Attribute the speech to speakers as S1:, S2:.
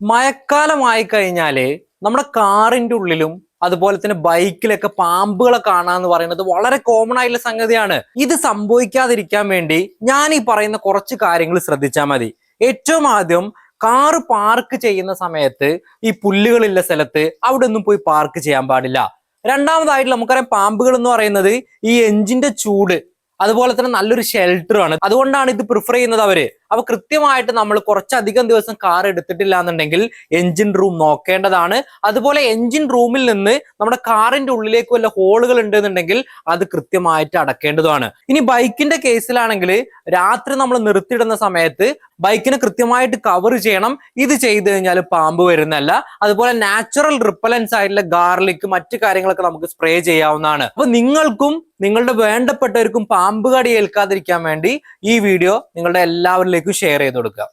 S1: മഴക്കാലമായി കഴിഞ്ഞാല് നമ്മുടെ കാറിന്റെ ഉള്ളിലും അതുപോലെ തന്നെ ബൈക്കിലൊക്കെ പാമ്പുകളെ കാണാന്ന് പറയുന്നത് വളരെ കോമൺ ആയിട്ടുള്ള സംഗതിയാണ്. ഇത് സംഭവിക്കാതിരിക്കാൻ വേണ്ടി ഞാൻ ഈ പറയുന്ന കുറച്ച് കാര്യങ്ങൾ ശ്രദ്ധിച്ചാൽ മതി. ഏറ്റവും ആദ്യം, കാറ് പാർക്ക് ചെയ്യുന്ന സമയത്ത് ഈ പുല്ലുകളുള്ള സ്ഥലത്ത് അവിടെ ഒന്നും പോയി പാർക്ക് ചെയ്യാൻ പാടില്ല. രണ്ടാമതായിട്ട് നമുക്കറിയാം, പാമ്പുകൾ എന്ന് പറയുന്നത് ഈ എഞ്ചിന്റെ ചൂട് അതുപോലെ തന്നെ നല്ലൊരു ഷെൽട്ടർ ആണ്. അതുകൊണ്ടാണ് ഇത് പ്രിഫർ ചെയ്യുന്നത് അവര്. അപ്പൊ കൃത്യമായിട്ട് നമ്മൾ കുറച്ചധികം ദിവസം കാർ എടുത്തിട്ടില്ല എന്നുണ്ടെങ്കിൽ എഞ്ചിൻ റൂം നോക്കേണ്ടതാണ്. അതുപോലെ എഞ്ചിൻ റൂമിൽ നിന്ന് നമ്മുടെ കാറിന്റെ ഉള്ളിലേക്ക് വല്ല ഹോളുകൾ ഉണ്ടെന്നുണ്ടെങ്കിൽ അത് കൃത്യമായിട്ട് അടക്കേണ്ടതാണ്. ഇനി ബൈക്കിന്റെ കേസിലാണെങ്കിൽ രാത്രി നമ്മൾ നിർത്തിയിടുന്ന സമയത്ത് ബൈക്കിനെ കൃത്യമായിട്ട് കവർ ചെയ്യണം. ഇത് ചെയ്ത് കഴിഞ്ഞാൽ പാമ്പ് വരുന്നല്ല. അതുപോലെ നാച്ചുറൽ റിപ്പലൻസ് ആയിട്ടുള്ള ഗാർലിക് മറ്റു കാര്യങ്ങളൊക്കെ നമുക്ക് സ്പ്രേ ചെയ്യാവുന്നതാണ്. അപ്പൊ നിങ്ങൾക്കും നിങ്ങളുടെ വേണ്ടപ്പെട്ടവർക്കും പാമ്പ് കടി ഏൽക്കാതിരിക്കാൻ വേണ്ടി ഈ വീഡിയോ നിങ്ങളുടെ എല്ലാവരിലേക്കും ഷെയർ ചെയ്ത് കൊടുക്കുക.